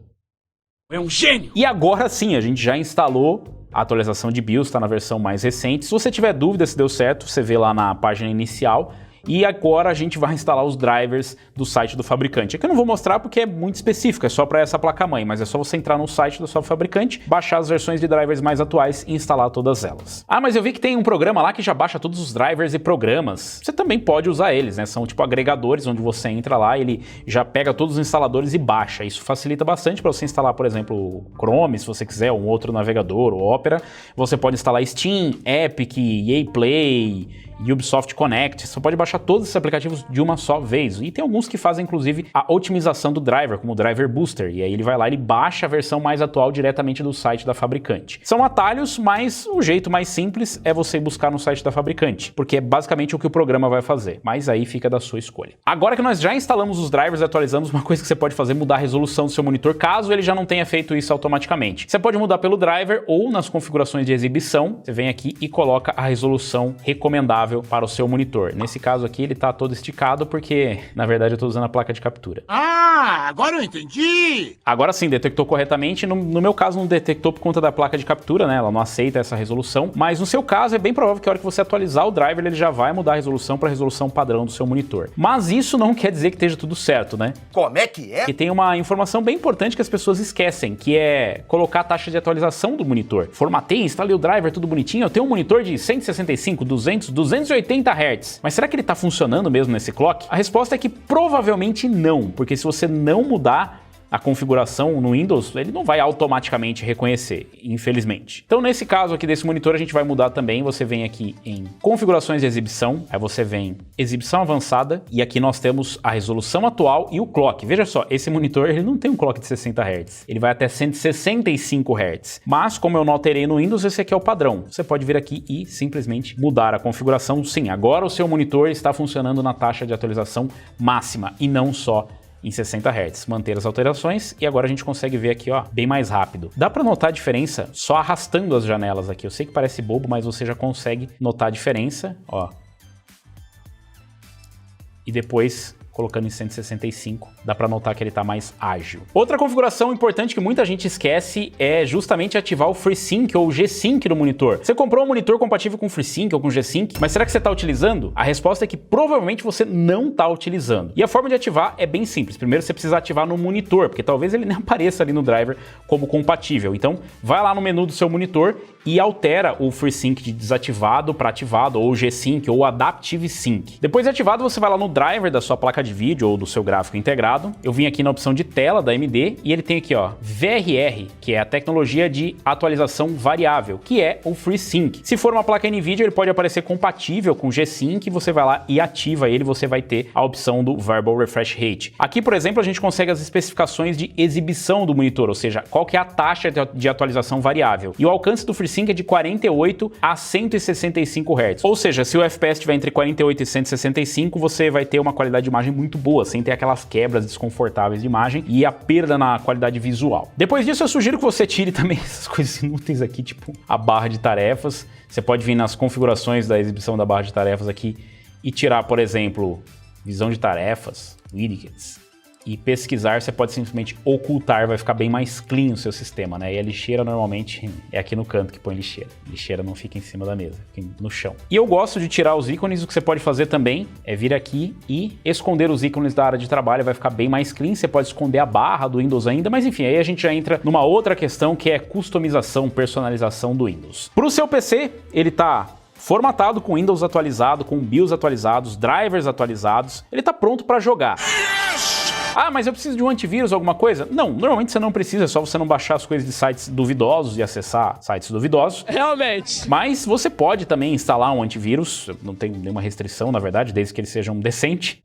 É um gênio! E agora sim, a gente já instalou a atualização de BIOS, está na versão mais recente. Se você tiver dúvida se deu certo, você vê lá na página inicial. E agora a gente vai instalar os drivers do site do fabricante. Aqui eu não vou mostrar porque é muito específico, é só para essa placa-mãe, mas é só você entrar no site do seu fabricante, baixar as versões de drivers mais atuais e instalar todas elas. Ah, mas eu vi que tem um programa lá que já baixa todos os drivers e programas. Você também pode usar eles, né? São tipo agregadores onde você entra lá, ele já pega todos os instaladores e baixa. Isso facilita bastante para você instalar, por exemplo, o Chrome, se você quiser, um outro navegador, o Opera. Você pode instalar Steam, Epic, EA Play, Ubisoft Connect, você pode baixar todos esses aplicativos de uma só vez. E tem alguns que fazem, inclusive, a otimização do driver, como o Driver Booster. E aí ele vai lá e baixa a versão mais atual diretamente do site da fabricante. São atalhos, mas o jeito mais simples é você buscar no site da fabricante, porque é basicamente o que o programa vai fazer. Mas aí fica da sua escolha. Agora que nós já instalamos os drivers e atualizamos, uma coisa que você pode fazer é mudar a resolução do seu monitor, caso ele já não tenha feito isso automaticamente. Você pode mudar pelo driver ou nas configurações de exibição. Você vem aqui e coloca a resolução recomendável para o seu monitor. Nesse caso aqui ele está todo esticado porque, na verdade, eu estou usando a placa de captura. Ah, agora eu entendi! Agora sim, detectou corretamente. No meu caso não detectou por conta da placa de captura, né? Ela não aceita essa resolução. Mas no seu caso é bem provável que a hora que você atualizar o driver ele já vai mudar a resolução para a resolução padrão do seu monitor. Mas isso não quer dizer que esteja tudo certo, né? Como é que é? E tem uma informação bem importante que as pessoas esquecem, que é colocar a taxa de atualização do monitor. Formatei, instalei o driver, tudo bonitinho. Eu tenho um monitor de 165, 200, 280 Hz. Mas será que ele está funcionando mesmo nesse clock? A resposta é que provavelmente não, porque se você não mudar a configuração no Windows, ele não vai automaticamente reconhecer, infelizmente. Então nesse caso aqui desse monitor a gente vai mudar também. Você vem aqui em configurações de exibição, aí você vem exibição avançada e aqui nós temos a resolução atual e o clock. Veja só, esse monitor ele não tem um clock de 60 Hz, ele vai até 165 Hz. Mas como eu não alterei no Windows, esse aqui é o padrão. Você pode vir aqui e simplesmente mudar a configuração. Sim, agora o seu monitor está funcionando na taxa de atualização máxima e não só em 60 Hz. Manter as alterações e agora a gente consegue ver aqui, ó, bem mais rápido. Dá para notar a diferença só arrastando as janelas aqui. Eu sei que parece bobo, mas você já consegue notar a diferença, ó. E depois colocando em 165, dá para notar que ele está mais ágil. Outra configuração importante que muita gente esquece é justamente ativar o FreeSync ou G-Sync no monitor. Você comprou um monitor compatível com FreeSync ou com G-Sync, mas será que você está utilizando? A resposta é que provavelmente você não está utilizando. E a forma de ativar é bem simples. Primeiro você precisa ativar no monitor, porque talvez ele nem apareça ali no driver como compatível. Então vai lá no menu do seu monitor e altera o FreeSync de desativado para ativado, ou G-Sync ou Adaptive Sync. Depois de ativado, você vai lá no driver da sua placa de vídeo ou do seu gráfico integrado. Eu vim aqui na opção de tela da AMD e ele tem aqui, ó, VRR, que é a tecnologia de atualização variável, que é o FreeSync. Se for uma placa NVIDIA, ele pode aparecer compatível com G-Sync, você vai lá e ativa ele, você vai ter a opção do Variable Refresh Rate. Aqui, por exemplo, a gente consegue as especificações de exibição do monitor, ou seja, qual que é a taxa de atualização variável. E o alcance do FreeSync é de 48 a 165 Hz. Ou seja, se o FPS estiver entre 48 e 165, você vai ter uma qualidade de imagem muito boa, sem ter aquelas quebras desconfortáveis de imagem e a perda na qualidade visual. Depois disso, eu sugiro que você tire também essas coisas inúteis aqui, tipo a barra de tarefas. Você pode vir nas configurações da exibição da barra de tarefas aqui e tirar, por exemplo, visão de tarefas, widgets, e pesquisar, você pode simplesmente ocultar, vai ficar bem mais clean o seu sistema, né? E a lixeira normalmente é aqui no canto que põe lixeira. Lixeira não fica em cima da mesa, fica no chão. E eu gosto de tirar os ícones, o que você pode fazer também é vir aqui e esconder os ícones da área de trabalho, vai ficar bem mais clean. Você pode esconder a barra do Windows ainda, mas enfim, aí a gente já entra numa outra questão que é customização, personalização do Windows. Para o seu PC, ele tá formatado com Windows atualizado, com BIOS atualizados, drivers atualizados, ele tá pronto para jogar. Ah, mas eu preciso de um antivírus, alguma coisa? Não, normalmente você não precisa, é só você não baixar as coisas de sites duvidosos e acessar sites duvidosos. Realmente. Mas você pode também instalar um antivírus, não tem nenhuma restrição, na verdade, desde que eles sejam decentes.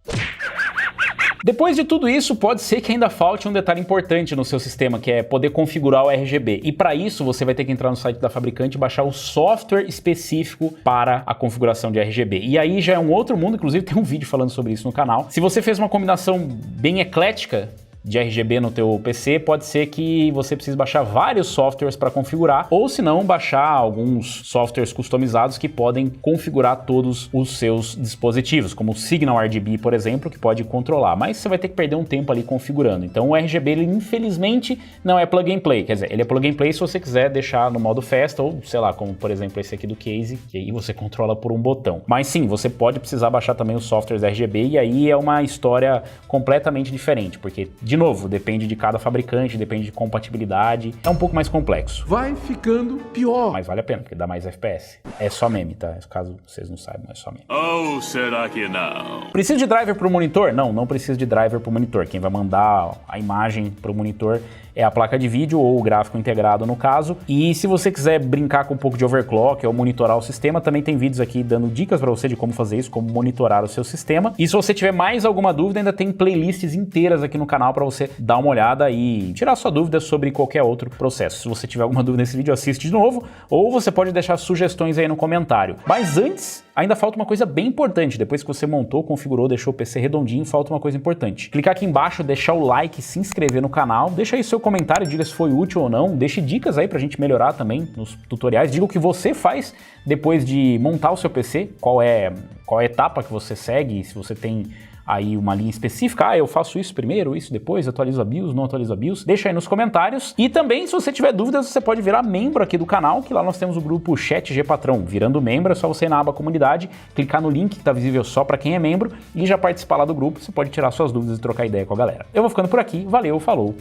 Depois de tudo isso, pode ser que ainda falte um detalhe importante no seu sistema, que é poder configurar o RGB. E para isso, você vai ter que entrar no site da fabricante e baixar o software específico para a configuração de RGB. E aí já é um outro mundo, inclusive tem um vídeo falando sobre isso no canal. Se você fez uma combinação bem eclética de RGB no teu PC, pode ser que você precise baixar vários softwares para configurar, ou se não, baixar alguns softwares customizados que podem configurar todos os seus dispositivos, como o Signal RGB, por exemplo, que pode controlar, mas você vai ter que perder um tempo ali configurando. Então o RGB, ele infelizmente não é plug and play, quer dizer, ele é plug and play se você quiser deixar no modo festa, ou sei lá, como por exemplo esse aqui do Case, que aí você controla por um botão. Mas sim, você pode precisar baixar também os softwares RGB, e aí é uma história completamente diferente, porque de novo, depende de cada fabricante, depende de compatibilidade, é um pouco mais complexo. Vai ficando pior. Mas vale a pena, porque dá mais FPS. É só meme, tá? Caso vocês não saibam, é só meme. Ou será que não? Precisa de driver pro monitor? Não, não precisa de driver pro monitor. Quem vai mandar a imagem pro monitor é a placa de vídeo ou o gráfico integrado no caso. E se você quiser brincar com um pouco de overclock ou monitorar o sistema, também tem vídeos aqui dando dicas para você de como fazer isso, como monitorar o seu sistema. E se você tiver mais alguma dúvida, ainda tem playlists inteiras aqui no canal para você dar uma olhada e tirar sua dúvida sobre qualquer outro processo. Se você tiver alguma dúvida nesse vídeo, assiste de novo, ou você pode deixar sugestões aí no comentário. Mas antes, ainda falta uma coisa bem importante. Depois que você montou, configurou, deixou o PC redondinho, falta uma coisa importante. Clicar aqui embaixo, deixar o like, se inscrever no canal, deixa aí seu comentário, diga se foi útil ou não, deixe dicas aí pra gente melhorar também nos tutoriais, diga o que você faz depois de montar o seu PC, qual é a etapa que você segue, se você tem aí uma linha específica, eu faço isso primeiro, isso depois, atualizo a BIOS, não atualizo a BIOS, deixa aí nos comentários. E também, se você tiver dúvidas, você pode virar membro aqui do canal, que lá nós temos o grupo Chat G Patrão. Virando membro, é só você ir na aba comunidade, clicar no link que tá visível só para quem é membro e já participar lá do grupo, você pode tirar suas dúvidas e trocar ideia com a galera. Eu vou ficando por aqui, valeu, falou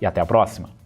e até a próxima!